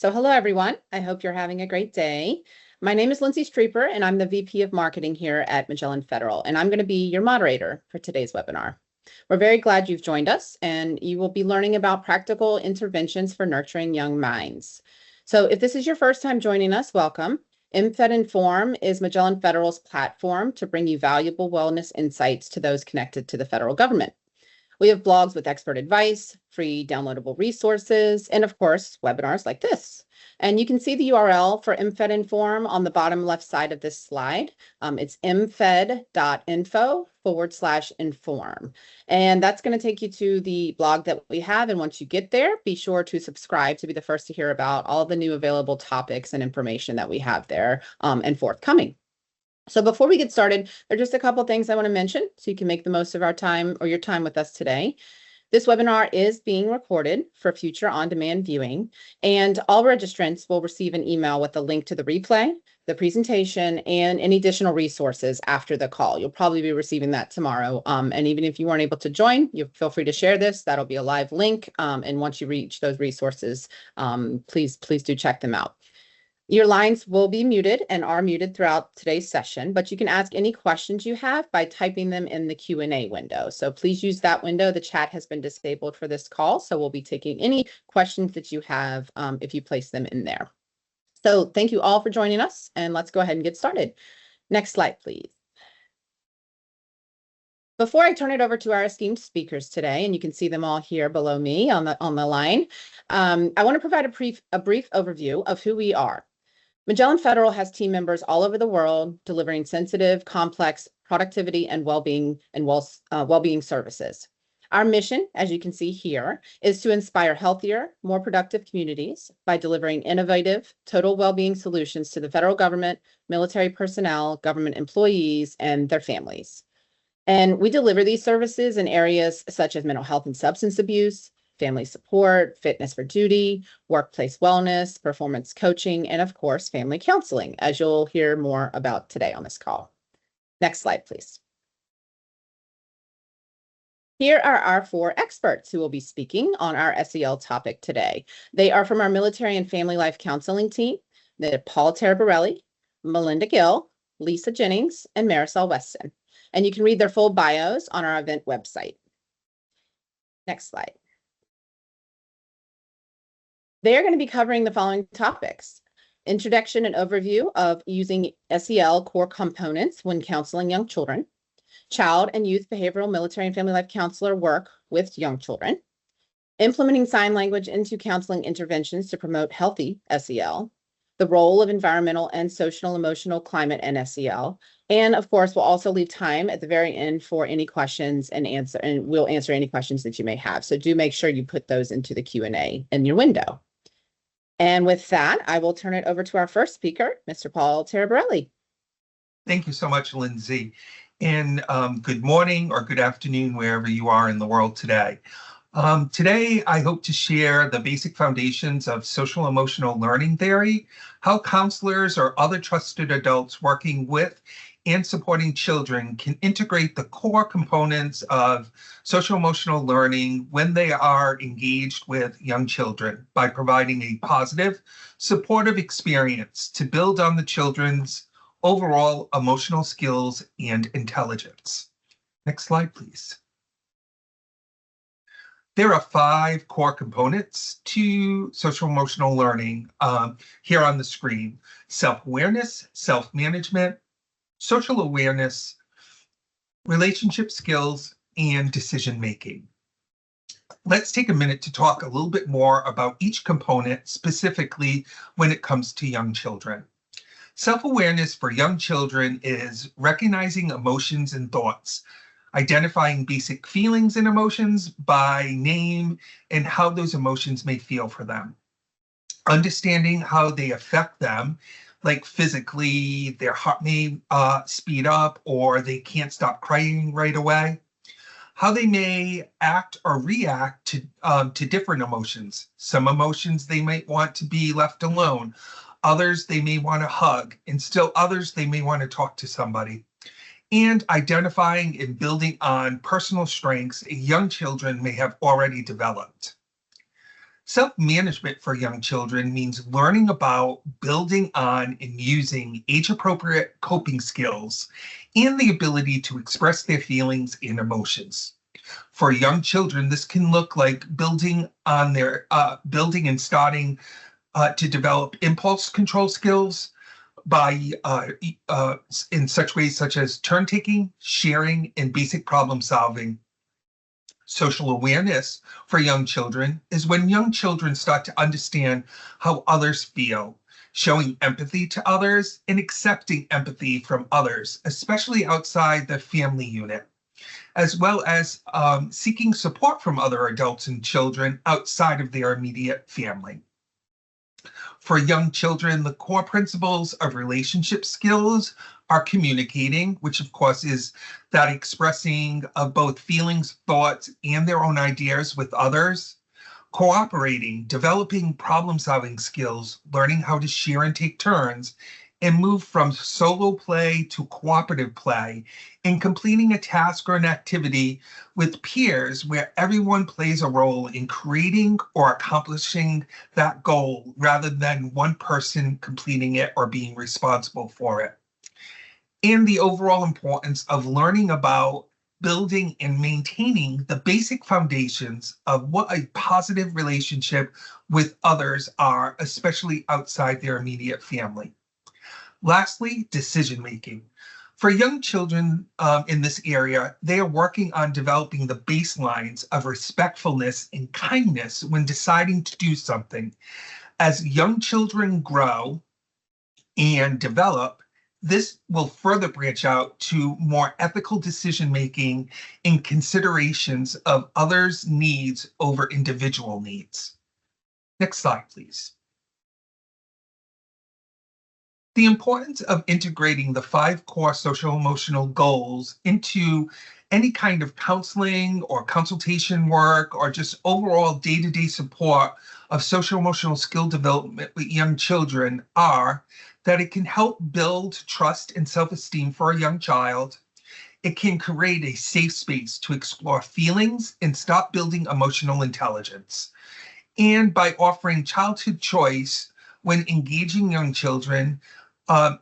So hello, everyone. I hope you're having a great day. My name is Lindsay Streeper, and I'm the VP of Marketing here at Magellan Federal, and I'm going to be your moderator for today's webinar. We're very glad you've joined us, and you will be learning about practical interventions for nurturing young minds. So if this is your first time joining us, welcome. MFed Inform is Magellan Federal's platform to bring you valuable wellness insights to those connected to the federal government. We have blogs with expert advice, free downloadable resources, and of course, webinars like this. And you can see the URL for MFed Inform on the bottom left side of this slide. It's mfed.info/inform. And that's going to take you to the blog that we have. And once you get there, be sure to subscribe to be the first to hear about all the new available topics and information that we have there and forthcoming. So before we get started, there are just a couple things I want to mention so you can make the most of our time or your time with us today. This webinar is being recorded for future on-demand viewing, and all registrants will receive an email with a link to the replay, the presentation, and any additional resources after the call. You'll probably be receiving that tomorrow. And even if you weren't able to join, you feel free to share this. That'll be a live link. And once you reach those resources, please do check them out. Your lines will be muted and are muted throughout today's session, but you can ask any questions you have by typing them in the Q&A window. So please use that window. The chat has been disabled for this call, so we'll be taking any questions that you have if you place them in there. So thank you all for joining us, and let's go ahead and get started. Next slide, please. Before I turn it over to our esteemed speakers today, and you can see them all here below me on the line, I want to provide a brief overview of who we are. Magellan Federal has team members all over the world delivering sensitive, complex productivity and well-being services. Our mission, as you can see here, is to inspire healthier, more productive communities by delivering innovative, total well-being solutions to the federal government, military personnel, government employees, and their families. And we deliver these services in areas such as mental health and substance abuse, family support, fitness for duty, workplace wellness, performance coaching, and of course, family counseling, as you'll hear more about today on this call. Next slide, please. Here are our 4 experts who will be speaking on our SEL topic today. They are from our military and family life counseling team. They're Paul Taraborelli, Melinda Gill, Lisa Jennings, and Marisol Weston. And you can read their full bios on our event website. Next slide. They are going to be covering the following topics: introduction and overview of using SEL core components when counseling young children, child and youth behavioral military and family life counselor work with young children, implementing sign language into counseling interventions to promote healthy SEL, the role of environmental and social emotional climate in SEL, and of course, we'll also leave time at the very end for any questions and we'll answer any questions that you may have. So do make sure you put those into the Q&A in your window. And with that, I will turn it over to our first speaker, Mr. Paul Taraborelli. Thank you so much, Lindsay. And good morning or good afternoon, wherever you are in the world today. Today, I hope to share the basic foundations of social emotional learning theory, how counselors or other trusted adults working with and supporting children can integrate the core components of social emotional learning when they are engaged with young children by providing a positive, supportive experience to build on the children's overall emotional skills and intelligence. Next slide, please. There are 5 core components to social emotional learning here on the screen: self-awareness, self-management, social awareness, relationship skills, and decision-making. Let's take a minute to talk a little bit more about each component specifically when it comes to young children. Self-awareness for young children is recognizing emotions and thoughts, identifying basic feelings and emotions by name and how those emotions may feel for them, understanding how they affect them, like physically, their heart may speed up or they can't stop crying right away, how they may act or react to different emotions. Some emotions they might want to be left alone, others they may want to hug, and still others they may want to talk to somebody. And identifying and building on personal strengths young children may have already developed. Self-management for young children means learning about, building on, and using age-appropriate coping skills and the ability to express their feelings and emotions. For young children, this can look like building and starting to develop impulse control skills by in such ways such as turn taking, sharing, and basic problem solving. Social awareness for young children is when young children start to understand how others feel, showing empathy to others and accepting empathy from others, especially outside the family unit, as well as seeking support from other adults and children outside of their immediate family. For young children, the core principles of relationship skills are communicating, which of course is that expressing of both feelings, thoughts, and their own ideas with others, cooperating, developing problem-solving skills, learning how to share and take turns, and move from solo play to cooperative play, and completing a task or an activity with peers where everyone plays a role in creating or accomplishing that goal rather than one person completing it or being responsible for it. And the overall importance of learning about building and maintaining the basic foundations of what a positive relationship with others are, especially outside their immediate family. Lastly, decision making. For young children in this area, they are working on developing the baselines of respectfulness and kindness when deciding to do something. As young children grow and develop, this will further branch out to more ethical decision making and considerations of others' needs over individual needs. Next slide, please. The importance of integrating the 5 core social emotional goals into any kind of counseling or consultation work or just overall day-to-day support of social emotional skill development with young children are that it can help build trust and self-esteem for a young child. It can create a safe space to explore feelings and stop building emotional intelligence. And by offering childhood choice when engaging young children,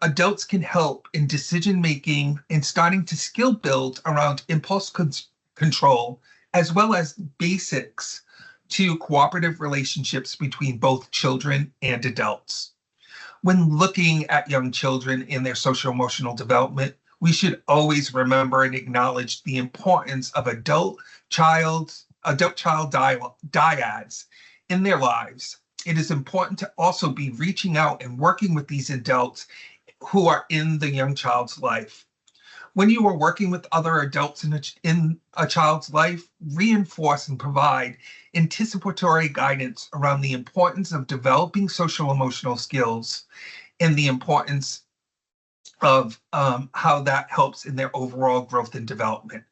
adults can help in decision making and starting to skill build around impulse control, as well as basics to cooperative relationships between both children and adults. When looking at young children in their social emotional development, we should always remember and acknowledge the importance of adult-child dyads in their lives. It is important to also be reaching out and working with these adults who are in the young child's life. When you are working with other adults in a child's life, reinforce and provide anticipatory guidance around the importance of developing social emotional skills and the importance of how that helps in their overall growth and development.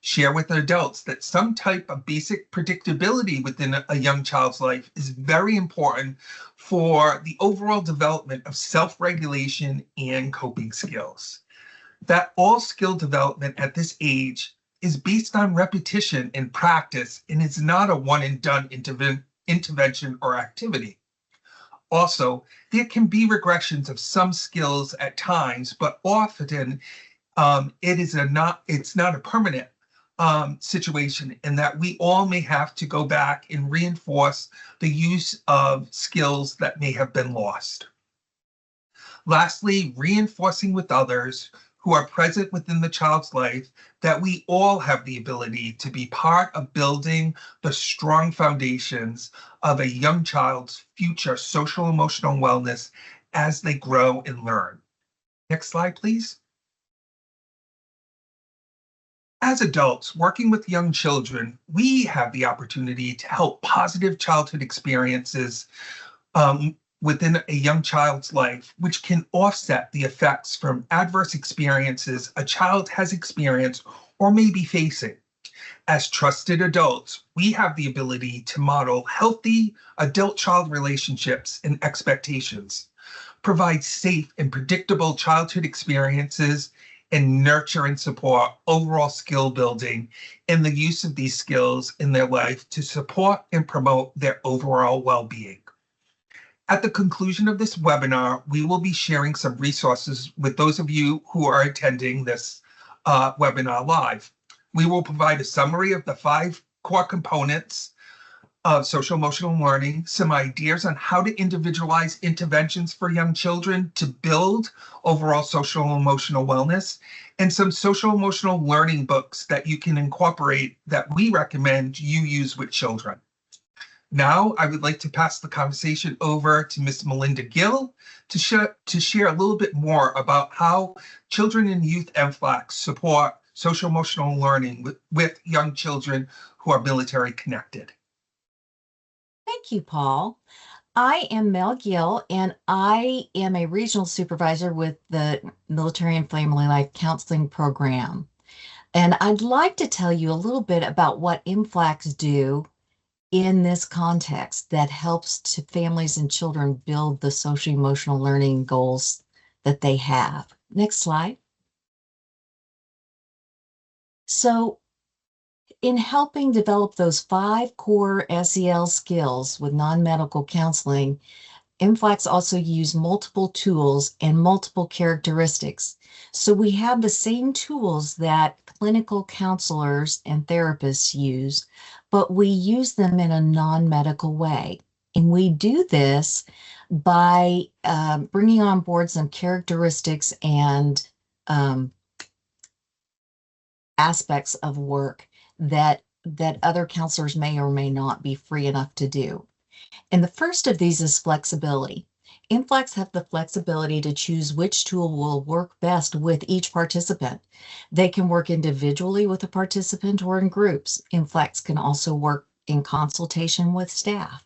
Share with adults that some type of basic predictability within a young child's life is very important for the overall development of self-regulation and coping skills. That all skill development at this age is based on repetition and practice and is not a one and done intervention or activity. Also, there can be regressions of some skills at times, but often it's not a permanent situation, in that we all may have to go back and reinforce the use of skills that may have been lost. Lastly, reinforcing with others who are present within the child's life that we all have the ability to be part of building the strong foundations of a young child's future social emotional wellness as they grow and learn. Next slide, please. As adults working with young children, we have the opportunity to help positive childhood experiences within a young child's life, which can offset the effects from adverse experiences a child has experienced or may be facing. As trusted adults, we have the ability to model healthy adult-child relationships and expectations, provide safe and predictable childhood experiences, and nurture and support overall skill building and the use of these skills in their life to support and promote their overall well-being. At the conclusion of this webinar, we will be sharing some resources with those of you who are attending this webinar live. We will provide a summary of the 5 core components of social emotional learning, some ideas on how to individualize interventions for young children to build overall social emotional wellness, and some social emotional learning books that you can incorporate that we recommend you use with children. Now, I would like to pass the conversation over to Ms. Melinda Gill to share a little bit more about how Children and Youth MFLAC support social emotional learning with young children who are military connected. Thank you, Paul. I am Mel Gill, and I am a regional supervisor with the Military and Family Life Counseling Program. And I'd like to tell you a little bit about what MFLACs do in this context that helps to families and children build the social emotional learning goals that they have. Next slide. So in helping develop those 5 core SEL skills with non-medical counseling, MFLACs also use multiple tools and multiple characteristics. So we have the same tools that clinical counselors and therapists use, but we use them in a non-medical way. And we do this by bringing on board some characteristics and aspects of work that other counselors may or may not be free enough to do. And the first of these is flexibility. MFLACs have the flexibility to choose which tool will work best with each participant. They can work individually with a participant or in groups. MFLACs can also work in consultation with staff.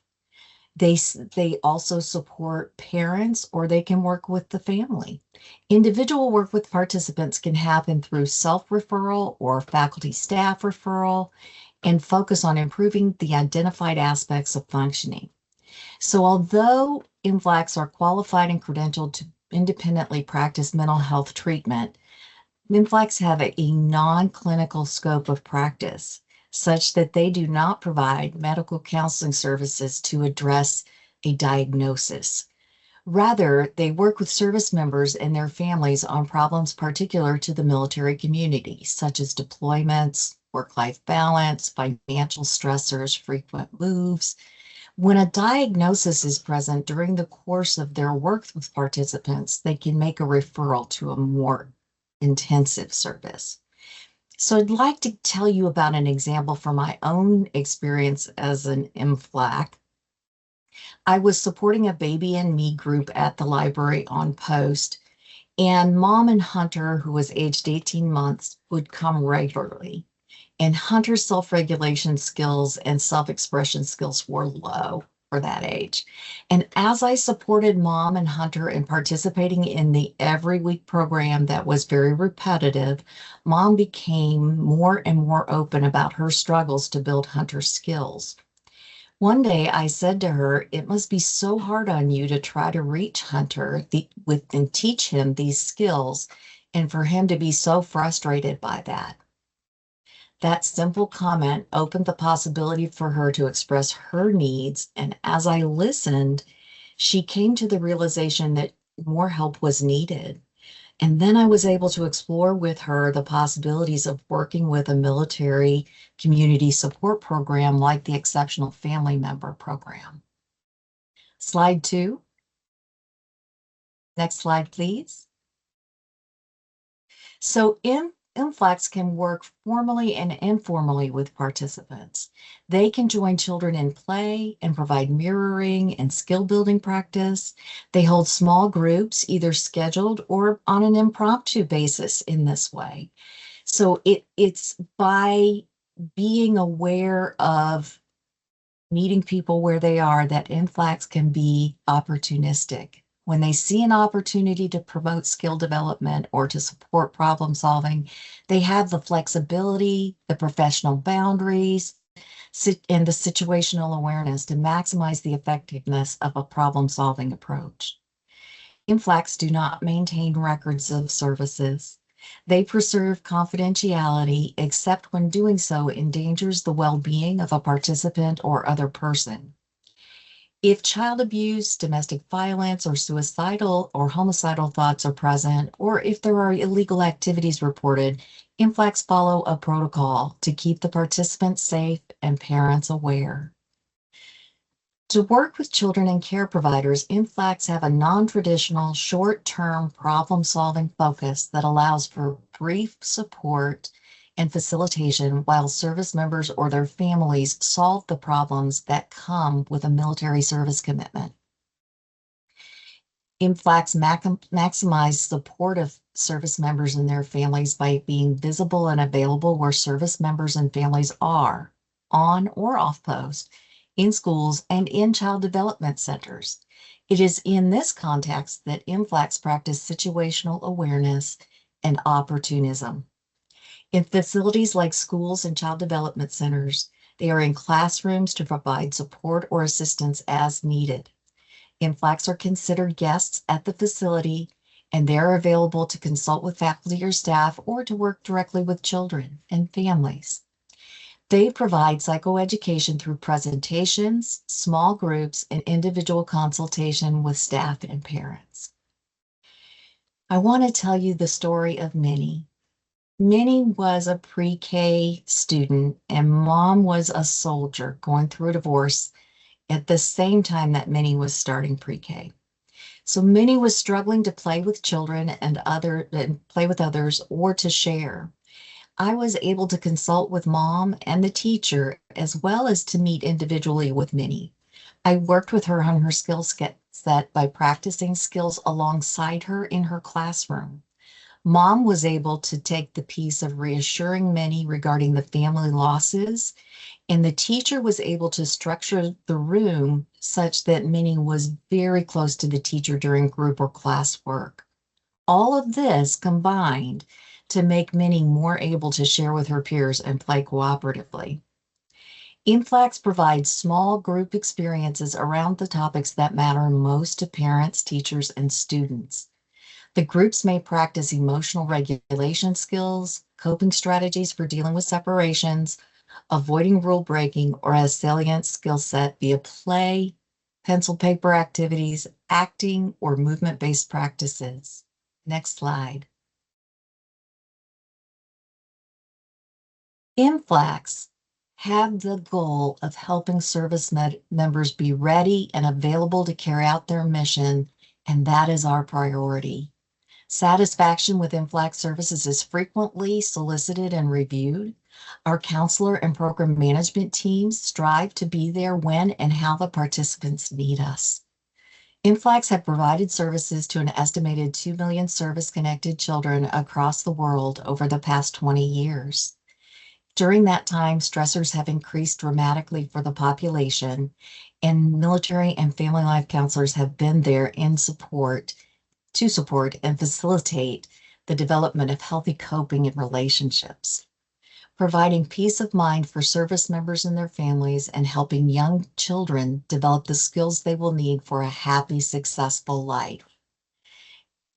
They also support parents, or they can work with the family. Individual work with participants can happen through self-referral or faculty staff referral and focus on improving the identified aspects of functioning. So although MFLACs are qualified and credentialed to independently practice mental health treatment, MFLACs have a non-clinical scope of practice such that they do not provide medical counseling services to address a diagnosis. Rather, they work with service members and their families on problems particular to the military community, such as deployments, work-life balance, financial stressors, frequent moves. When a diagnosis is present during the course of their work with participants, they can make a referral to a more intensive service. So I'd like to tell you about an example from my own experience as an MFLAC. I was supporting a baby and me group at the library on post, and Mom and Hunter, who was aged 18 months, would come regularly. And Hunter's self-regulation skills and self-expression skills were low for that age. And as I supported Mom and Hunter in participating in the every week program that was very repetitive, Mom became more and more open about her struggles to build Hunter's skills. One day I said to her, "It must be so hard on you to try to reach Hunter and teach him these skills, and for him to be so frustrated by that." That simple comment opened the possibility for her to express her needs, and as I listened, she came to the realization that more help was needed. And then I was able to explore with her the possibilities of working with a military community support program like the Exceptional Family Member Program. Slide 2. Next slide, please. So MFLACs can work formally and informally with participants. They can join children in play and provide mirroring and skill building practice. They hold small groups, either scheduled or on an impromptu basis in this way. So it's by being aware of meeting people where they are that MFLACs can be opportunistic. When they see an opportunity to promote skill development or to support problem solving, they have the flexibility, the professional boundaries, and the situational awareness to maximize the effectiveness of a problem-solving approach. MFLACs do not maintain records of services. They preserve confidentiality except when doing so endangers the well-being of a participant or other person. If child abuse, domestic violence, or suicidal or homicidal thoughts are present, or if there are illegal activities reported, INFLACs follow a protocol to keep the participants safe and parents aware. To work with children and care providers, INFLACs have a non-traditional, short-term problem-solving focus that allows for brief support and facilitation while service members or their families solve the problems that come with a military service commitment. INFLACs maximize support of service members and their families by being visible and available where service members and families are, on or off post, in schools, and in child development centers. It is in this context that INFLACs practice situational awareness and opportunism. In facilities like schools and child development centers, they are in classrooms to provide support or assistance as needed. INFLACs are considered guests at the facility, and they're available to consult with faculty or staff or to work directly with children and families. They provide psychoeducation through presentations, small groups, and individual consultation with staff and parents. I want to tell you the story of Minnie. Minnie was a pre-K student, and mom was a soldier going through a divorce at the same time that Minnie was starting pre-K. So Minnie was struggling to play with children and play with others or to share. I was able to consult with mom and the teacher, as well as to meet individually with Minnie. I worked with her on her skill set by practicing skills alongside her in her classroom. Mom was able to take the piece of reassuring Minnie regarding the family losses, and the teacher was able to structure the room such that Minnie was very close to the teacher during group or class work. All of this combined to make Minnie more able to share with her peers and play cooperatively. INFLACs provides small group experiences around the topics that matter most to parents, teachers, and students. The groups may practice emotional regulation skills, coping strategies for dealing with separations, avoiding rule breaking, or a salient skill set via play, pencil paper activities, acting, or movement-based practices. Next slide. INFLACs have the goal of helping service members be ready and available to carry out their mission, and that is our priority. Satisfaction with INFLAC services is frequently solicited and reviewed. Our counselor and program management teams strive to be there when and how the participants need us. INFLACs have provided services to an estimated 2 million service-connected children across the world over the past 20 years. During that time, stressors have increased dramatically for the population, and military and family life counselors have been there to support and facilitate the development of healthy coping in relationships, providing peace of mind for service members and their families, and helping young children develop the skills they will need for a happy, successful life.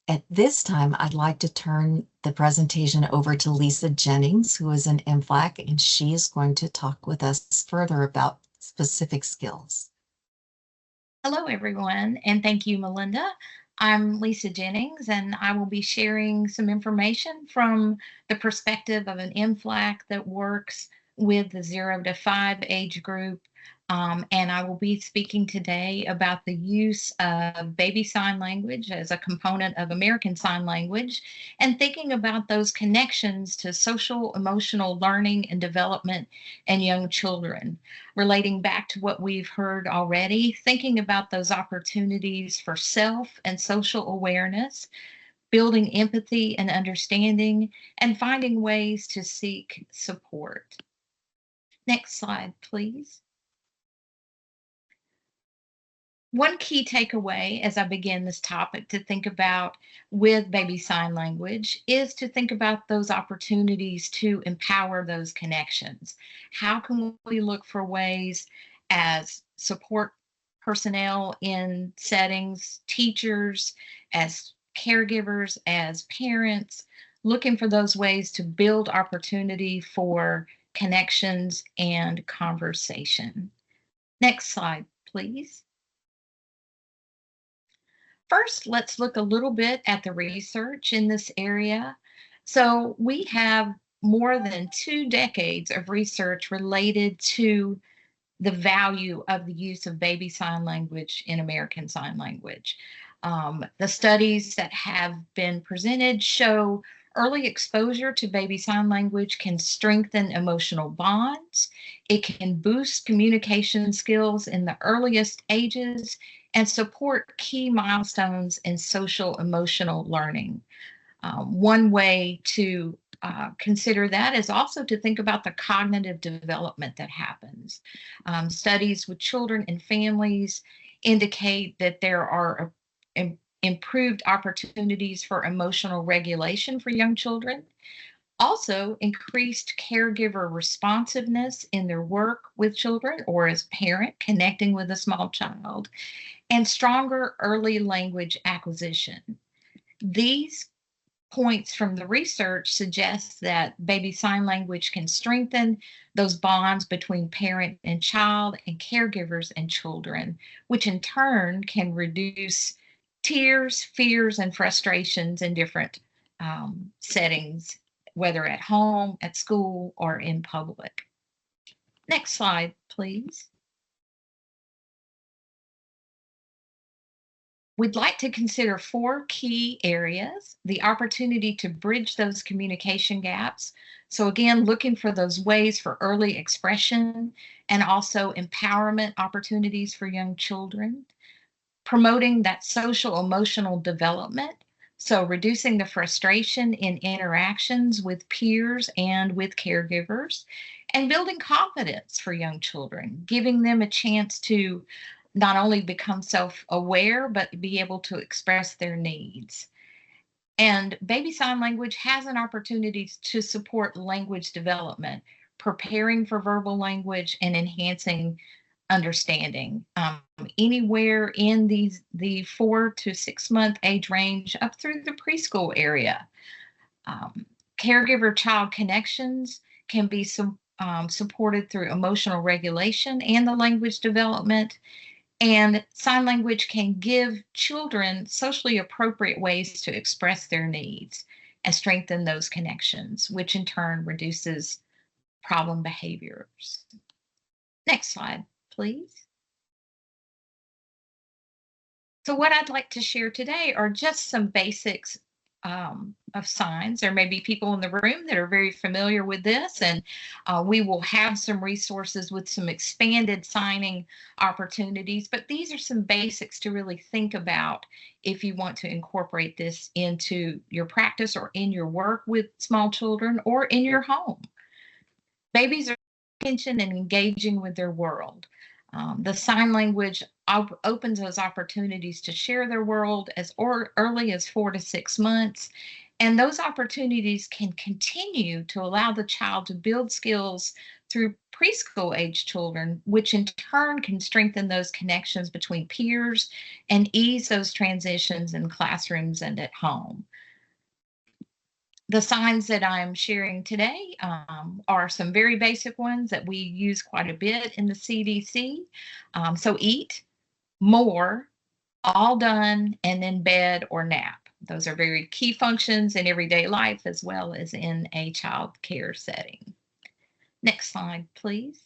At this time, I'd like to turn the presentation over to Lisa Jennings, who is an INFLAC, and she is going to talk with us further about specific skills. Hello, everyone, and thank you, Melinda. I'm Lisa Jennings, and I will be sharing some information from the perspective of an INFLAC that works with the 0 to 5 age group. And I will be speaking today about the use of baby sign language as a component of American Sign Language and thinking about those connections to social emotional learning and development and young children. Relating back to what we've heard already, thinking about those opportunities for self and social awareness, building empathy and understanding, and finding ways to seek support. Next slide, please. One key takeaway as I begin this topic to think about with baby sign language is to think about those opportunities to empower those connections. How can we look for ways as support personnel in settings, teachers, as caregivers, as parents, looking for those ways to build opportunity for connections and conversation. Next slide, please. First, let's look a little bit at the research in this area. So we have more than 2 decades of research related to the value of the use of baby sign language in American Sign Language. The studies that have been presented show early exposure to baby sign language can strengthen emotional bonds. It can boost communication skills in the earliest ages and support key milestones in social emotional learning. One way to consider that is also to think about the cognitive development that happens. Studies with children and families indicate that there are improved opportunities for emotional regulation for young children. Also, increased caregiver responsiveness in their work with children or as a parent connecting with a small child, and stronger early language acquisition. These points from the research suggest that baby sign language can strengthen those bonds between parent and child and caregivers and children, which in turn can reduce tears, fears, and frustrations in different settings, whether at home, at school, or in public. Next slide, please. We'd like to consider 4 key areas: the opportunity to bridge those communication gaps. So again, looking for those ways for early expression and also empowerment opportunities for young children. Promoting that social emotional development. So reducing the frustration in interactions with peers and with caregivers, and building confidence for young children, giving them a chance to not only become self-aware, but be able to express their needs. And baby sign language has an opportunity to support language development, preparing for verbal language and enhancing understanding. Anywhere in the 4 to 6 month age range up through the preschool area. Caregiver child connections can be supported through emotional regulation and the language development. And sign language can give children socially appropriate ways to express their needs and strengthen those connections, which in turn reduces problem behaviors. Next slide, please. So what I'd like to share today are just some basics of signs. There may be people in the room that are very familiar with this, and we will have some resources with some expanded signing opportunities, but these are some basics to really think about if you want to incorporate this into your practice or in your work with small children or in your home. Babies are attention and engaging with their world. The sign language opens those opportunities to share their world as early as 4 to 6 months. And those opportunities can continue to allow the child to build skills through preschool age children, which in turn can strengthen those connections between peers and ease those transitions in classrooms and at home. The signs that I'm sharing today are some very basic ones that we use quite a bit in the CDC. So eat, more, all done, and then bed or nap. Those are very key functions in everyday life as well as in a child care setting. Next slide, please.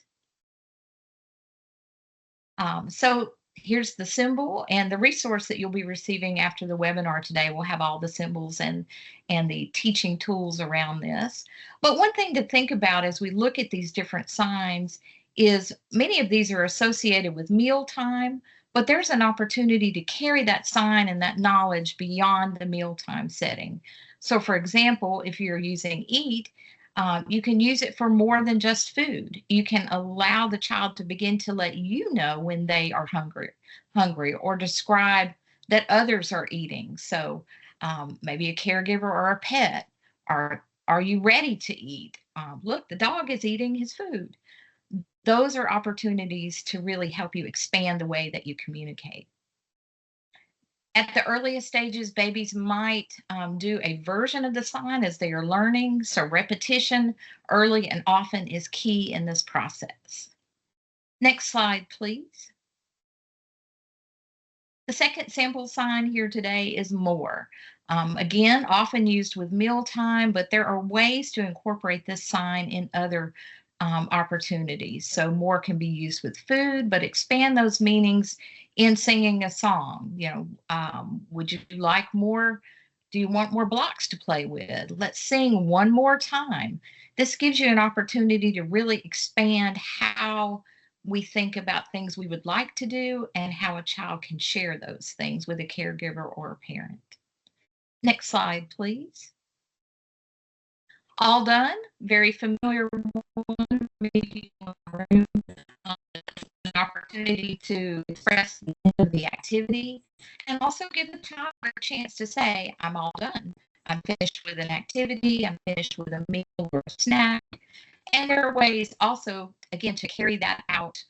So here's the symbol, and the resource that you'll be receiving after the webinar today will have all the symbols and the teaching tools around this. But one thing to think about as we look at these different signs is many of these are associated with mealtime, but there's an opportunity to carry that sign and that knowledge beyond the mealtime setting. So for example, if you're using eat, you can use it for more than just food. You can allow the child to begin to let you know when they are hungry, or describe that others are eating. So maybe a caregiver or a pet. Are you ready to eat? Look, the dog is eating his food. Those are opportunities to really help you expand the way that you communicate. At the earliest stages, babies might do a version of the sign as they are learning. So repetition early and often is key in this process. Next slide, please. The second sample sign here today is more. Again, often used with mealtime, but there are ways to incorporate this sign in other opportunities. So more can be used with food, but expand those meanings in singing a song. Would you like more? Do you want more blocks to play with? Let's sing one more time. This gives you an opportunity to really expand how we think about things we would like to do and how a child can share those things with a caregiver or a parent. Next slide, please. All done, very familiar one, maybe an opportunity to express the activity and also give the child a chance to say, I'm all done. I'm finished with an activity, I'm finished with a meal or a snack. And there are ways also, again, to carry that out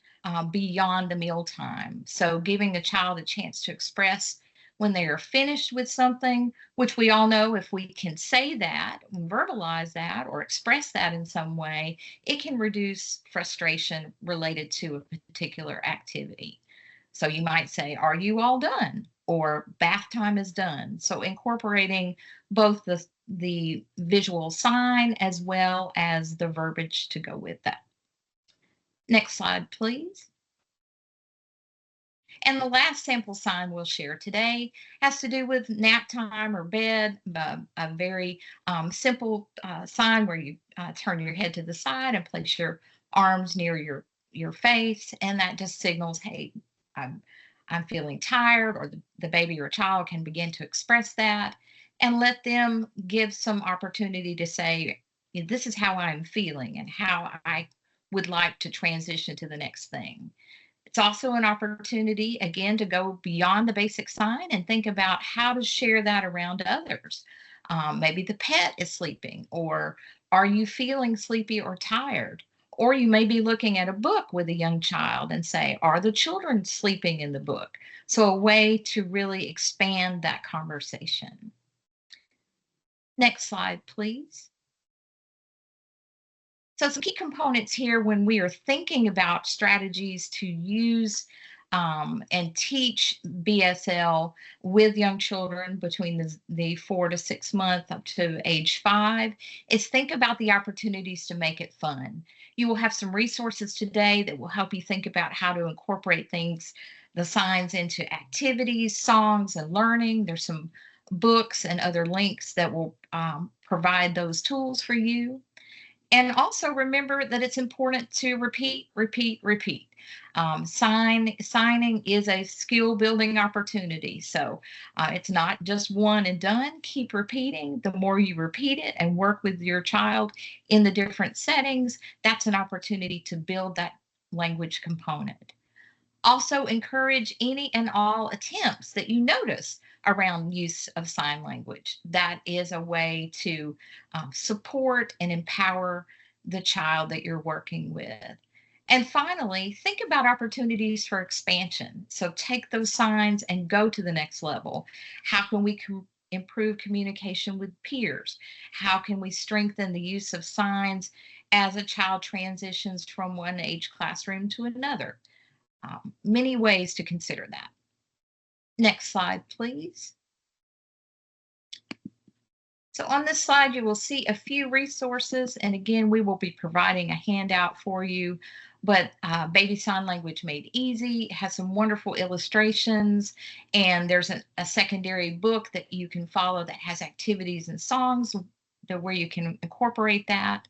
beyond the mealtime. So giving a child a chance to express when they are finished with something, which we all know if we can say that, verbalize that, or express that in some way, it can reduce frustration related to a particular activity. So you might say, are you all done? Or bath time is done. So incorporating both the visual sign as well as the verbiage to go with that. Next slide, please. And the last sample sign we'll share today has to do with nap time or bed, a very simple sign where you turn your head to the side and place your arms near your face, and that just signals, hey, I'm feeling tired, or the baby or child can begin to express that, and let them give some opportunity to say, this is how I'm feeling and how I would like to transition to the next thing. It's also an opportunity, again, to go beyond the basic sign and think about how to share that around others. Maybe the pet is sleeping, or are you feeling sleepy or tired? Or you may be looking at a book with a young child and say, are the children sleeping in the book? So a way to really expand that conversation. Next slide, please. So some key components here when we are thinking about strategies to use and teach BSL with young children between the 4 to 6 month up to age 5 is think about the opportunities to make it fun. You will have some resources today that will help you think about how to incorporate things, the signs, into activities, songs, and learning. There's some books and other links that will provide those tools for you. And also remember that it's important to repeat, repeat, repeat. Signing is a skill building opportunity. So it's not just one and done. Keep repeating. The more you repeat it and work with your child in the different settings, that's an opportunity to build that language component. Also encourage any and all attempts that you notice around use of sign language. That is a way to support and empower the child that you're working with. And finally, think about opportunities for expansion. So take those signs and go to the next level. How can we improve communication with peers? How can we strengthen the use of signs as a child transitions from one age classroom to another? Many ways to consider that. Next slide, please. So on this slide, you will see a few resources. And again, we will be providing a handout for you. But Baby Sign Language Made Easy has some wonderful illustrations. And there's a secondary book that you can follow that has activities and songs where you can incorporate that.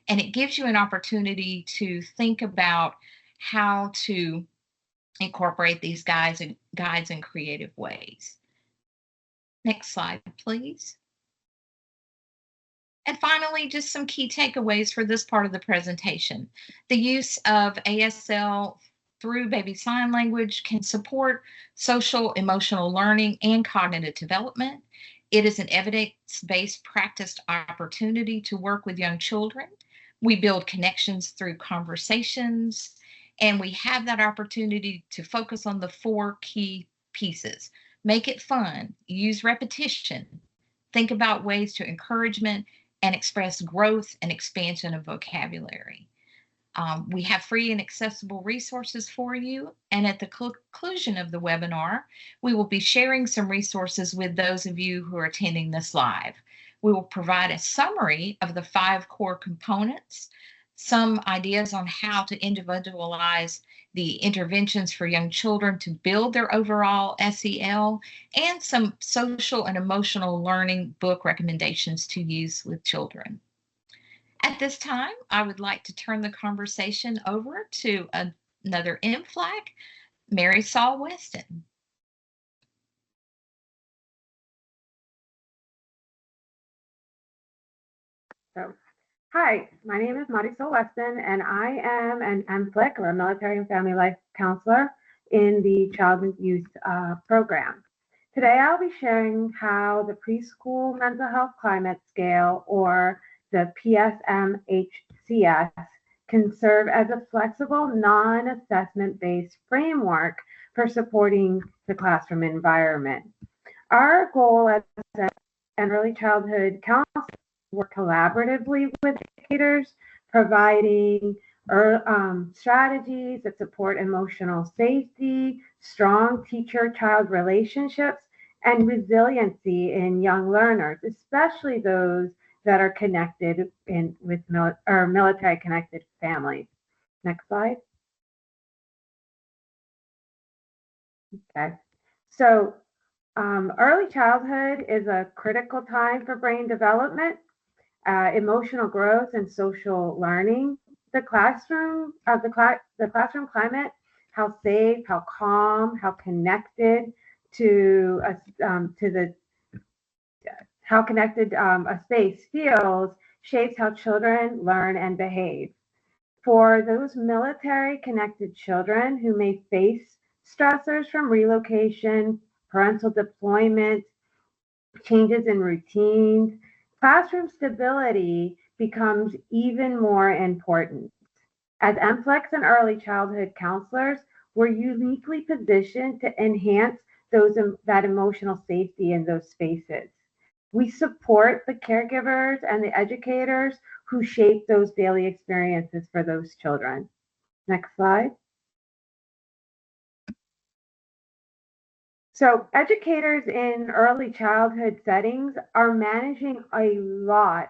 And it gives you an opportunity to think about how to incorporate these guides in creative ways. Next slide, please. And finally, just some key takeaways for this part of the presentation. The use of ASL through Baby Sign Language can support social emotional learning and cognitive development. It is an evidence-based practiced opportunity to work with young children. We build connections through conversations, and we have that opportunity to focus on the 4 key pieces: Make it fun. Use repetition. Think about ways to encouragement and express growth and expansion of vocabulary. We have free and accessible resources for you. And at the conclusion of the webinar, we will be sharing some resources with those of you who are attending this live. We will provide a summary of the 5 core components, some ideas on how to individualize the interventions for young children to build their overall SEL, and some social and emotional learning book recommendations to use with children. At this time, I would like to turn the conversation over to another MFLAC, Mary Saul Weston. Hi, my name is Marisol Weston, and I am an MFLIC, or a Military and Family Life Counselor, in the Child and Youth program. Today, I'll be sharing how the Preschool Mental Health Climate Scale, or the PSMHCS, can serve as a flexible, non-assessment-based framework for supporting the classroom environment. Our goal as an early childhood counselor work collaboratively with educators, providing strategies that support emotional safety, strong teacher-child relationships, and resiliency in young learners, especially those that are connected with military-connected families. Next slide. Okay, so early childhood is a critical time for brain development, emotional growth, and social learning. The classroom climate, how safe, how calm, how connected a space feels, shapes how children learn and behave. For those military connected children who may face stressors from relocation, parental deployment, changes in routines, classroom stability becomes even more important. As MFLEX and early childhood counselors, we're uniquely positioned to enhance that emotional safety in those spaces. We support the caregivers and the educators who shape those daily experiences for those children. Next slide. So educators in early childhood settings are managing a lot.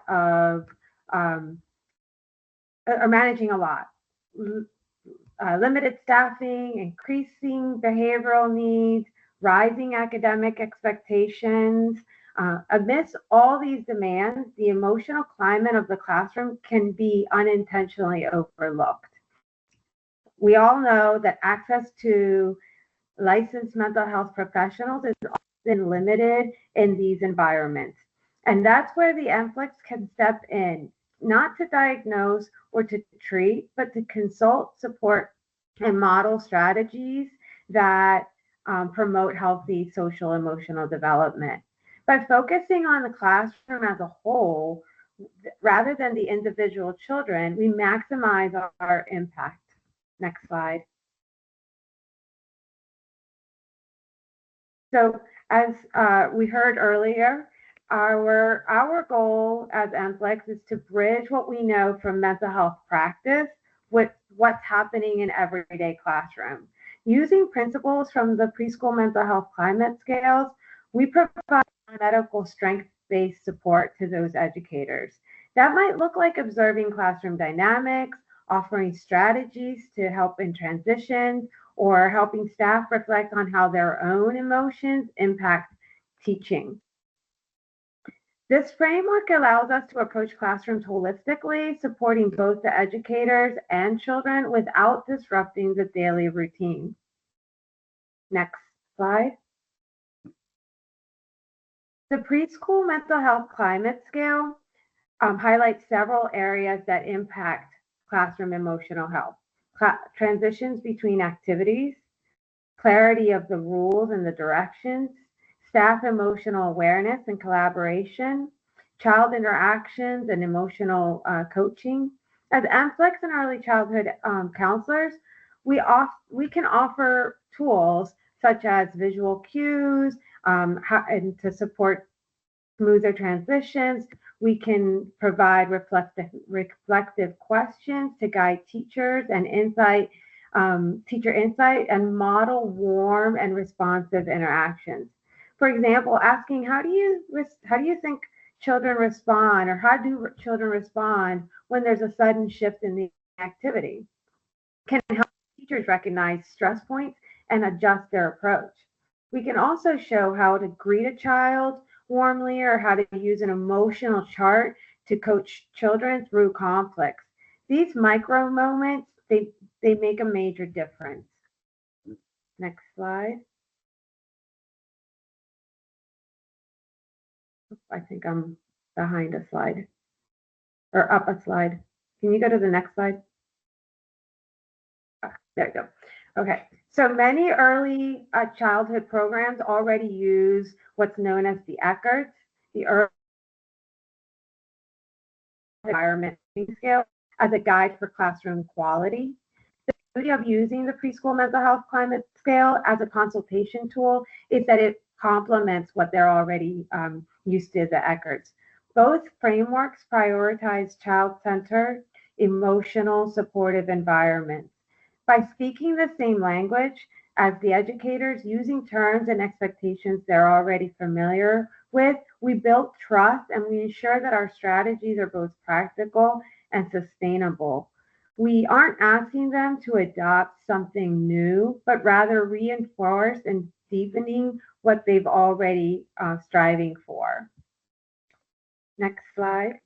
Limited staffing, increasing behavioral needs, rising academic expectations. Amidst all these demands, the emotional climate of the classroom can be unintentionally overlooked. We all know that access to licensed mental health professionals is often limited in these environments. And that's where the MFLEX can step in, not to diagnose or to treat, but to consult, support, and model strategies that promote healthy social emotional development. By focusing on the classroom as a whole, rather than the individual children, we maximize our impact. Next slide. So as we heard earlier, our goal as MFLEX is to bridge what we know from mental health practice with what's happening in everyday classroom. Using principles from the preschool mental health climate scales, we provide medical strength-based support to those educators. That might look like observing classroom dynamics, offering strategies to help in transition, or helping staff reflect on how their own emotions impact teaching. This framework allows us to approach classrooms holistically, supporting both the educators and children without disrupting the daily routine. Next slide. The preschool mental health climate scale highlights several areas that impact classroom emotional health. Transitions between activities, clarity of the rules and the directions, staff emotional awareness and collaboration, child interactions and emotional coaching. As MFLEX and early childhood counselors, we can offer tools such as visual cues, and to support smoother transitions. We can provide reflective questions to guide teachers and teacher insight, and model warm and responsive interactions. For example, asking how do you think children respond, or how do children respond when there's a sudden shift in the activity, can help teachers recognize stress points and adjust their approach. We can also show how to greet a child warmly, or how to use an emotional chart to coach children through conflicts. These micro moments, they make a major difference. Next slide. I think I'm behind a slide, or up a slide. Can you go to the next slide? There you go. Okay, so many early childhood programs already use what's known as the Eckerts, the early environment scale, as a guide for classroom quality. The beauty of using the preschool mental health climate scale as a consultation tool is that it complements what they're already used to, the Eckerts. Both frameworks prioritize child-centered, emotional, supportive environments. By speaking the same language as the educators, using terms and expectations they're already familiar with, we build trust and we ensure that our strategies are both practical and sustainable. We aren't asking them to adopt something new, but rather reinforce and deepening what they've already striving for. Next slide.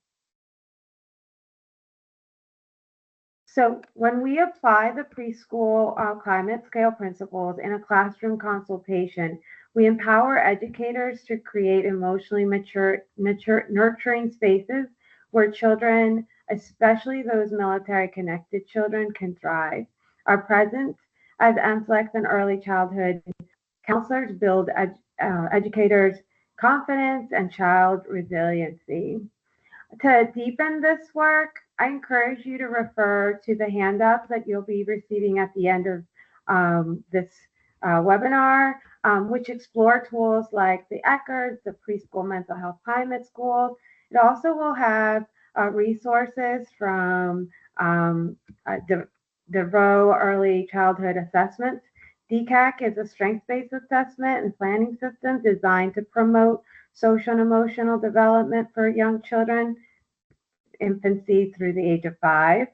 So when we apply the preschool climate scale principles in a classroom consultation, we empower educators to create emotionally mature, nurturing spaces where children, especially those military-connected children, can thrive. Our presence as NFLEX and early childhood counselors build educators' confidence and child resiliency. To deepen this work, I encourage you to refer to the handouts that you'll be receiving at the end of this webinar, which explore tools like the Eckerts, the preschool mental health climate schools. It also will have resources from DeVoe Early Childhood Assessments. DCAC is a strengths-based assessment and planning system designed to promote social and emotional development for young children, infancy through the age of 5.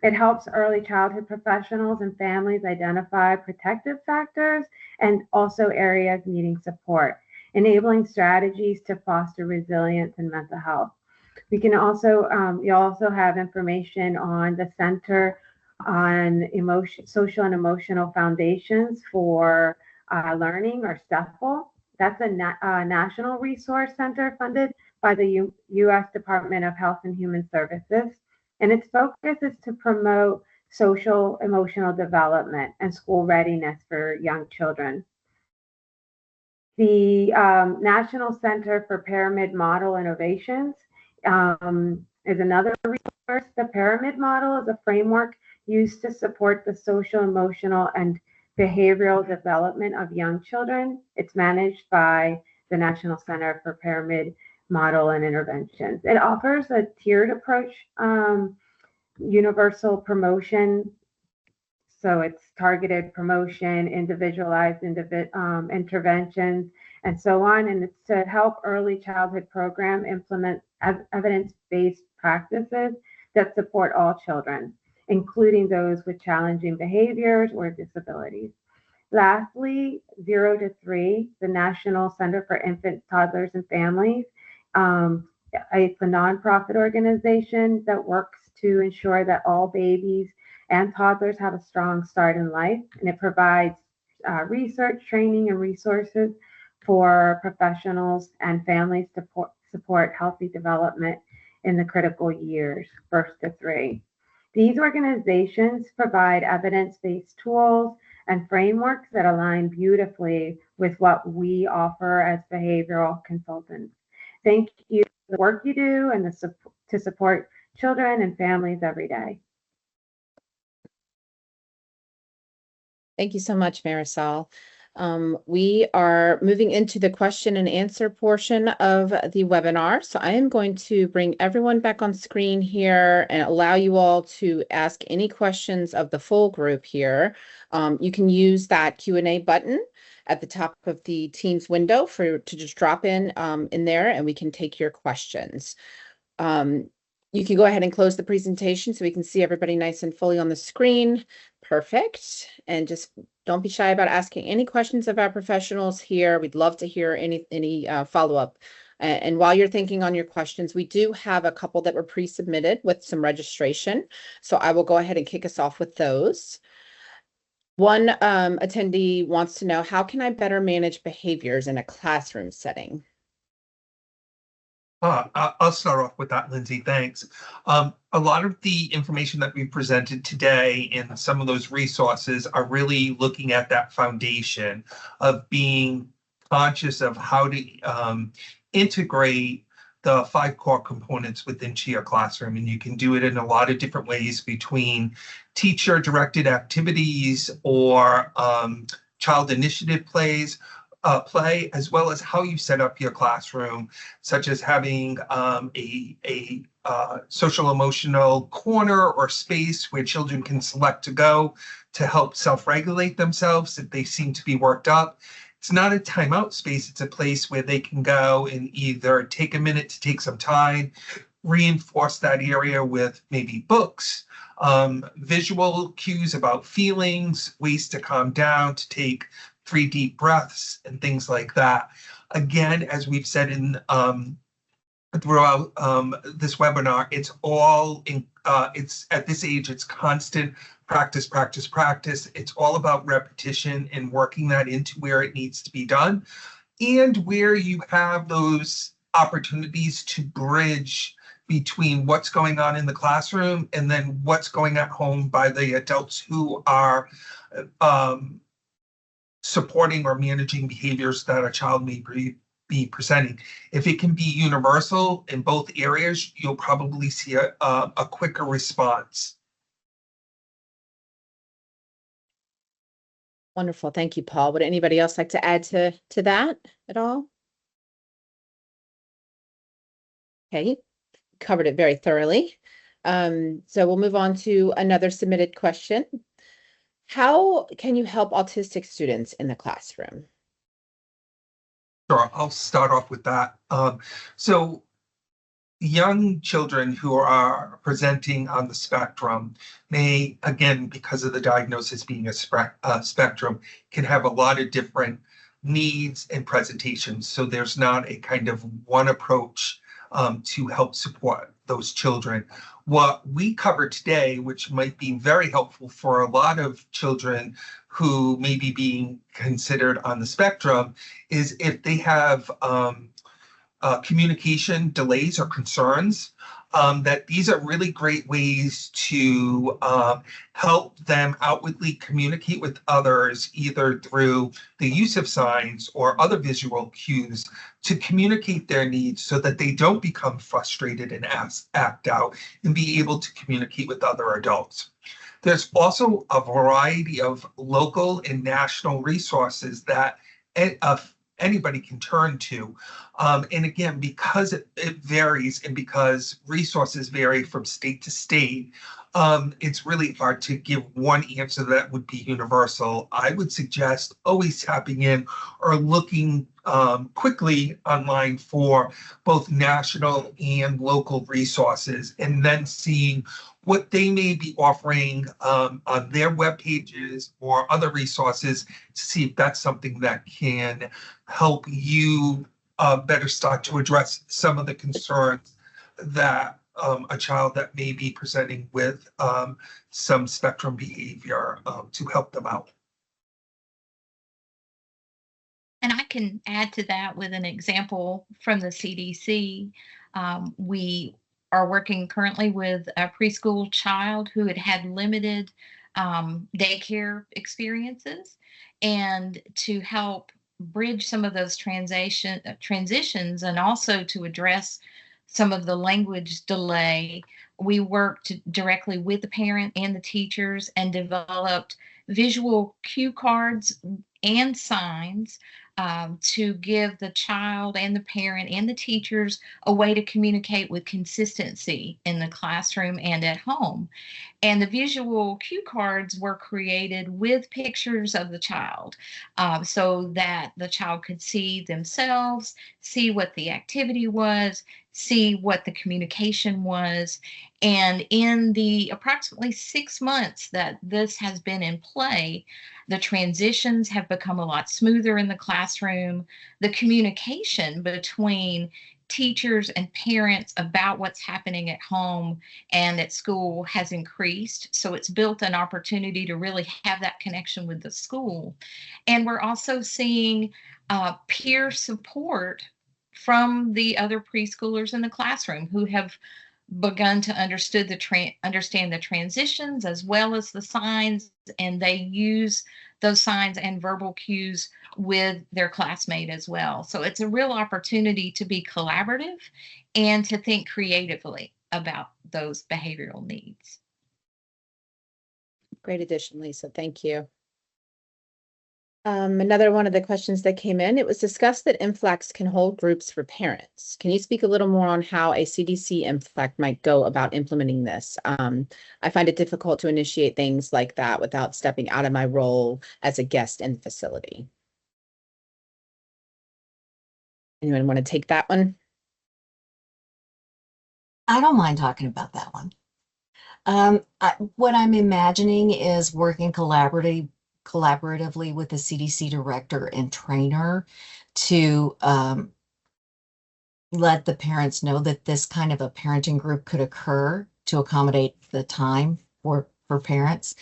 It helps early childhood professionals and families identify protective factors and also areas needing support, enabling strategies to foster resilience and mental health. We can also, you also have information on the Center on Social and Emotional Foundations for Learning, or SEL. That's a national resource center funded by the U.S. Department of Health and Human Services. And its focus is to promote social emotional development and school readiness for young children. The National Center for Pyramid Model Innovations is another resource. The pyramid model is a framework used to support the social, emotional, and behavioral development of young children. It's managed by the National Center for Pyramid Model and Interventions. It offers a tiered approach, universal promotion. So it's targeted promotion, individualized interventions, and so on. And it's to help early childhood program implement evidence-based practices that support all children, including those with challenging behaviors or disabilities. Lastly, 0 to 3, the National Center for Infants, Toddlers, and Families. It's a nonprofit organization that works to ensure that all babies and toddlers have a strong start in life, and it provides research, training, and resources for professionals and families to support healthy development in the critical years, 1 to 3. These organizations provide evidence-based tools and frameworks that align beautifully with what we offer as behavioral consultants. Thank you for the work you do and to support children and families every day. Thank you so much, Marisol. We are moving into the question and answer portion of the webinar. So I am going to bring everyone back on screen here and allow you all to ask any questions of the full group here. You can use that Q&A button at the top of the Teams window to just drop in there, and we can take your questions. You can go ahead and close the presentation so we can see everybody nice and fully on the screen. Perfect. And just don't be shy about asking any questions of our professionals here. We'd love to hear any follow-up. And while you're thinking on your questions, we do have a couple that were pre-submitted with some registration. So I will go ahead and kick us off with those. One attendee wants to know, how can I better manage behaviors in a classroom setting? I'll start off with that, Lindsay. Thanks. A lot of the information that we presented today and some of those resources are really looking at that foundation of being conscious of how to integrate the 5 core components within your classroom. And you can do it in a lot of different ways, between teacher-directed activities or child initiative play, as well as how you set up your classroom, such as having a social emotional corner or space where children can select to go to help self-regulate themselves if they seem to be worked up. It's not a timeout space. It's a place where they can go and either take a minute to take some time, reinforce that area with maybe books, visual cues about feelings, ways to calm down, to take 3 deep breaths and things like that. Again, as we've said in throughout this webinar, it's all in it's at this age, it's constant practice. It's all about repetition and working that into where it needs to be done, and where you have those opportunities to bridge between what's going on in the classroom and then what's going at home by the adults who are supporting or managing behaviors that a child may be presenting. If it can be universal in both areas, you'll probably see a quicker response. Wonderful. Thank you, Paul. Would anybody else like to add to that at all? Okay, covered it very thoroughly. So we'll move on to another submitted question. How can you help autistic students in the classroom? Sure, I'll start off with that. So young children who are presenting on the spectrum may, again, because of the diagnosis being a spectrum, can have a lot of different needs and presentations. So there's not a kind of one approach to help support those children. What we covered today, which might be very helpful for a lot of children who may be being considered on the spectrum, is if they have communication delays or concerns, that these are really great ways to help them outwardly communicate with others, either through the use of signs or other visual cues, to communicate their needs so that they don't become frustrated and act out, and be able to communicate with other adults. There's also a variety of local and national resources that anybody can turn to. And again, because it varies and because resources vary from state to state, it's really hard to give one answer that would be universal. I would suggest always tapping in or looking quickly online for both national and local resources, and then seeing what they may be offering on their web pages or other resources, to see if that's something that can help you better start to address some of the concerns that a child that may be presenting with some spectrum behavior, to help them out. And I can add to that with an example from the CDC. We are working currently with a preschool child who had limited daycare experiences, and to help bridge some of those transitions, and also to address some of the language delay, we worked directly with the parent and the teachers and developed visual cue cards and signs to give the child and the parent and the teachers a way to communicate with consistency in the classroom and at home. And the visual cue cards were created with pictures of the child so that the child could see themselves, see what the activity was, see what the communication was. And in the approximately 6 months that this has been in play, the transitions have become a lot smoother in the classroom. The communication between teachers and parents about what's happening at home and at school has increased. So it's built an opportunity to really have that connection with the school. And we're also seeing peer support from the other preschoolers in the classroom who have begun to understand the transitions as well as the signs, and they use those signs and verbal cues with their classmate as well. So it's a real opportunity to be collaborative and to think creatively about those behavioral needs. Great addition, Lisa. Thank you. Another one of the questions that came in, it was discussed that MFLACs can hold groups for parents. Can you speak a little more on how a CDC MFLAC might go about implementing this? I find it difficult to initiate things like that without stepping out of my role as a guest in the facility. Anyone want to take that one? I don't mind talking about that one. What I'm imagining is working collaboratively with the CDC director and trainer to let the parents know that this kind of a parenting group could occur to accommodate the time for parents.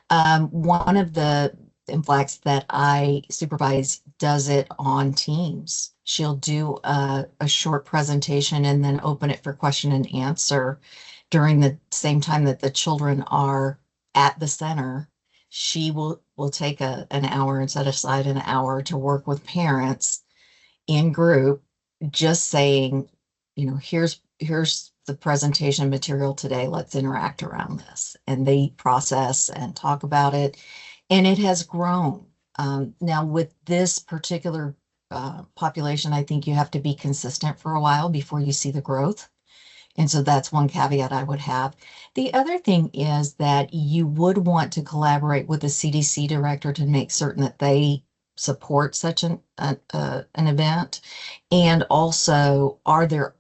One of the MFLACs that I supervise does it on Teams. She'll do a short presentation and then open it for question and answer during the same time that the children are at the center. She will take an hour and set aside an hour to work with parents in group, just saying, you know, here's the presentation material today. Let's interact around this. And they process and talk about it. And it has grown. Now with this particular population, I think you have to be consistent for a while before you see the growth. And so that's one caveat I would have. The other thing is that you would want to collaborate with the CDC director to make certain that they support such an event. And also, are there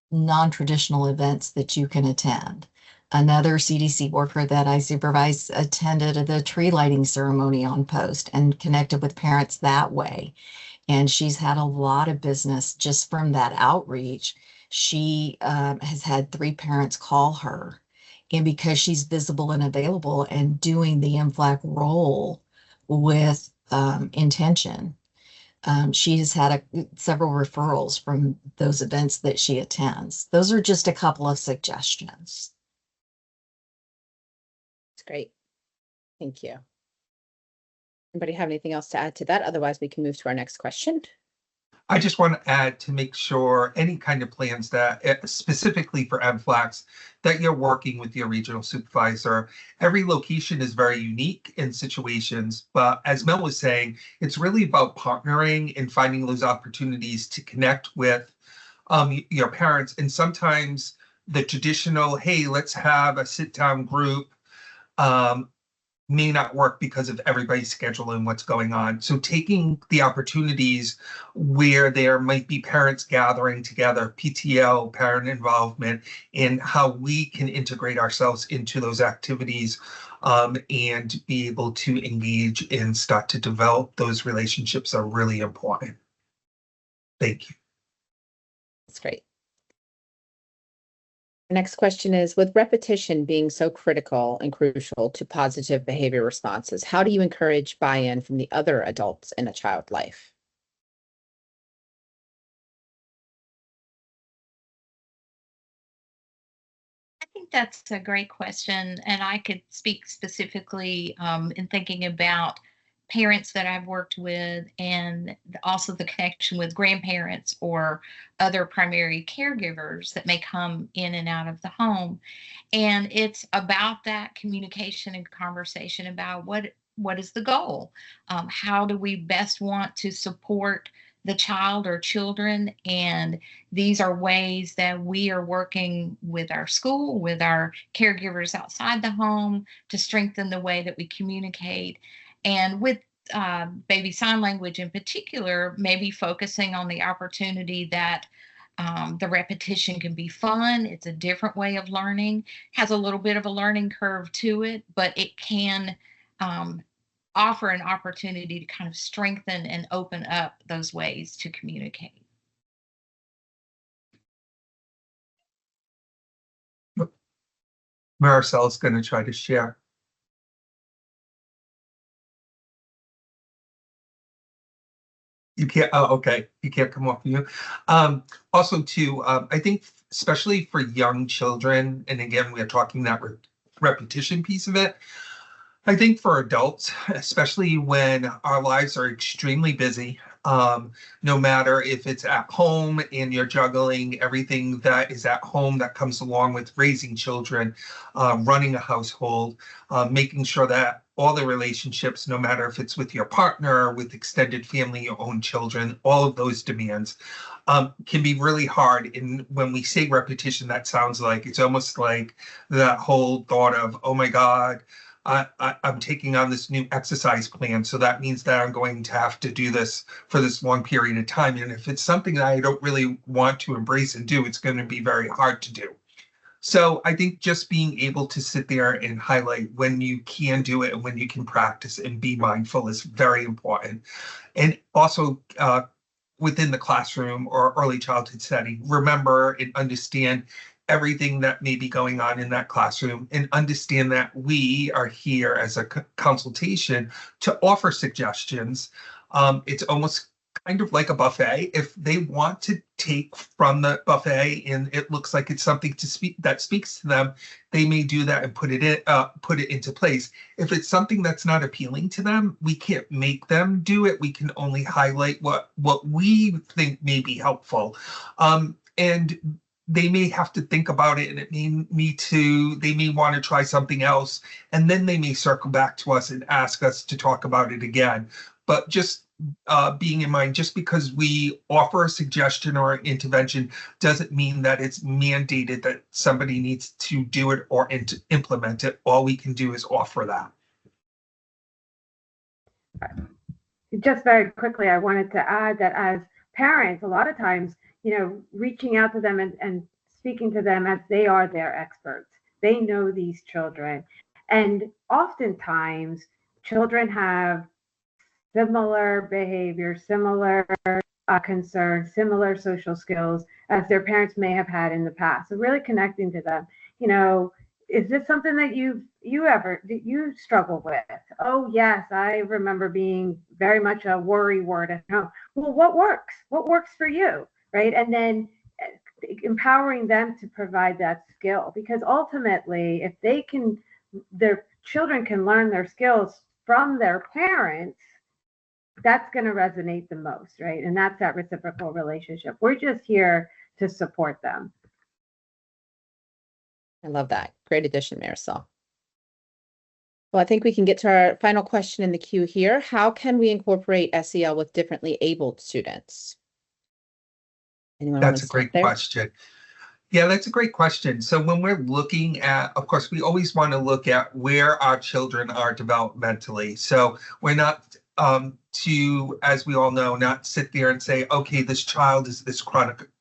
non-traditional events that you can attend? Another CDC worker that I supervise attended the tree lighting ceremony on post and connected with parents that way. And she's had a lot of business just from that outreach. She has had 3 parents call her. And because she's visible and available and doing the MFLAC role with intention, she has had several referrals from those events that she attends. Those are just a couple of suggestions. That's great. Thank you. Anybody have anything else to add to that? Otherwise, we can move to our next question. I just want to add to make sure any kind of plans that specifically for MFLACs that you're working with your regional supervisor. Every location is very unique in situations, but as Mel was saying, it's really about partnering and finding those opportunities to connect with your parents. And sometimes the traditional, hey, let's have a sit-down group may not work because of everybody's schedule and what's going on. So taking the opportunities where there might be parents gathering together, PTO, parent involvement, and how we can integrate ourselves into those activities and be able to engage and start to develop those relationships are really important. Thank you. That's great. Next question is, with repetition being so critical and crucial to positive behavior responses, how do you encourage buy-in from the other adults in a child life? I think that's a great question, and I could speak specifically in thinking about parents that I've worked with, and also the connection with grandparents or other primary caregivers that may come in and out of the home. And it's about that communication and conversation about what is the goal? How do we best want to support the child or children? And these are ways that we are working with our school, with our caregivers outside the home to strengthen the way that we communicate. And with baby sign language in particular, maybe focusing on the opportunity that the repetition can be fun. It's a different way of learning, has a little bit of a learning curve to it, but it can offer an opportunity to kind of strengthen and open up those ways to communicate. Maricel is going to try to share. You can't, oh, okay, you can't come off mute. Also too, I think especially for young children, and again, we're talking that repetition piece of it. I think for adults, especially when our lives are extremely busy, no matter if it's at home and you're juggling everything that is at home that comes along with raising children, running a household, making sure that all the relationships, no matter if it's with your partner, with extended family, your own children, all of those demands can be really hard. And when we say repetition, that sounds like it's almost like that whole thought of, oh my God, I'm taking on this new exercise plan. So that means that I'm going to have to do this for this long period of time. And if it's something that I don't really want to embrace and do, it's going to be very hard to do. So I think just being able to sit there and highlight when you can do it and when you can practice and be mindful is very important. And also within the classroom or early childhood setting, remember and understand everything that may be going on in that classroom, and understand that we are here as a consultation to offer suggestions. It's almost kind of like a buffet. If they want to take from the buffet and it looks like it's something to speak that speaks to them, they may do that and put it into place. If it's something that's not appealing to them, we can't make them do it. We can only highlight what we think may be helpful. And they may have to think about it, and they may want to try something else, and then they may circle back to us and ask us to talk about it again. But just being in mind, just because we offer a suggestion or an intervention doesn't mean that it's mandated that somebody needs to do it or implement it. All we can do is offer that. Just very quickly, I wanted to add that as parents, a lot of times, reaching out to them and speaking to them as they are their experts. They know these children. And oftentimes, children have similar behavior, similar concerns, similar social skills as their parents may have had in the past. So really connecting to them, is this something that you struggle with? Oh yes, I remember being very much a worry ward at home. Well, what works? What works for you, right? And then empowering them to provide that skill, because ultimately, if their children can learn their skills from their parents, that's going to resonate the most, right? And that's that reciprocal relationship. We're just here to support them. I love that. Great addition, Marisol. Well, I think we can get to our final question in the queue here. How can we incorporate SEL with differently abled students? Anyone want to That's a great start there? question. Yeah, that's a great question. So when we're looking at, of course, we always want to look at where our children are developmentally. So we're not as we all know, not sit there and say, okay, this child is this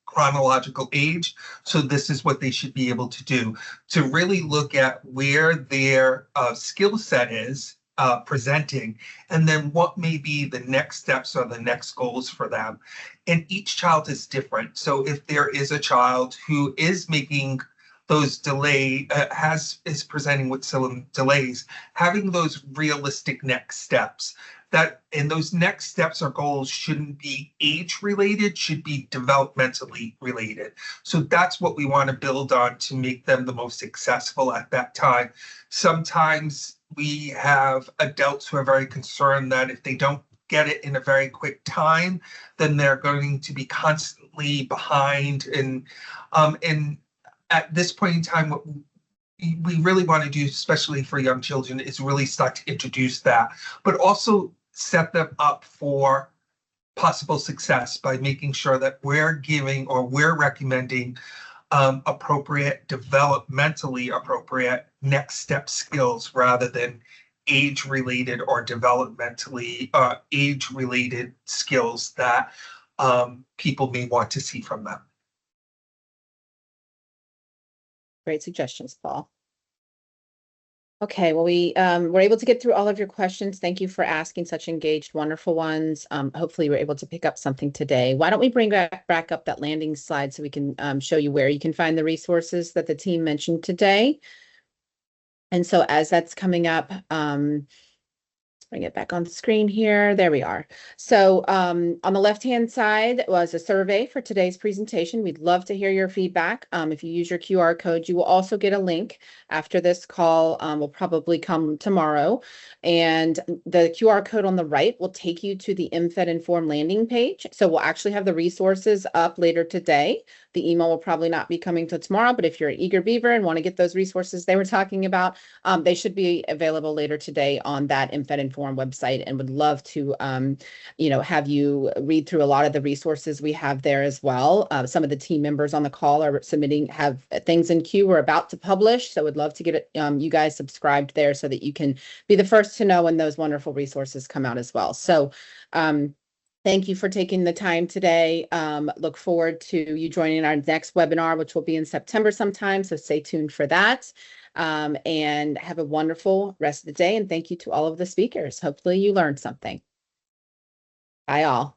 chronological age, so this is what they should be able to do. To really look at where their skill set is presenting, and then what may be the next steps or the next goals for them. And each child is different. So if there is a child who is making those is presenting with some delays, having those realistic next steps, and those next steps or goals shouldn't be age related, should be developmentally related. So that's what we want to build on to make them the most successful at that time. Sometimes we have adults who are very concerned that if they don't get it in a very quick time, then they're going to be constantly behind. And at this point in time, what we really want to do, especially for young children, is really start to introduce that, but also set them up for possible success by making sure that we're giving or we're recommending appropriate, developmentally appropriate next step skills rather than age-related or developmentally age-related skills that people may want to see from them. Great suggestions, Paul. Okay, well, we were able to get through all of your questions. Thank you for asking such engaged, wonderful ones. Hopefully we're able to pick up something today. Why don't we bring back up that landing slide so we can show you where you can find the resources that the team mentioned today. And so as that's coming up, let's bring it back on the screen here. There we are. So on the left-hand side was a survey for today's presentation. We'd love to hear your feedback. If you use your QR code, you will also get a link after this call. Will probably come tomorrow. And the QR code on the right will take you to the MFED Inform landing page. So we'll actually have the resources up later today. The email will probably not be coming till tomorrow, but if you're an eager beaver and want to get those resources they were talking about, they should be available later today on that MFED Inform website, and would love to, have you read through a lot of the resources we have there as well. Some of the team members on the call have things in queue we're about to publish, so would love to get you guys subscribed there so that you can be the first to know when those wonderful resources come out as well. So, thank you for taking the time today. Look forward to you joining our next webinar, which will be in September sometime. So stay tuned for that. And have a wonderful rest of the day. And thank you to all of the speakers. Hopefully you learned something. Bye all.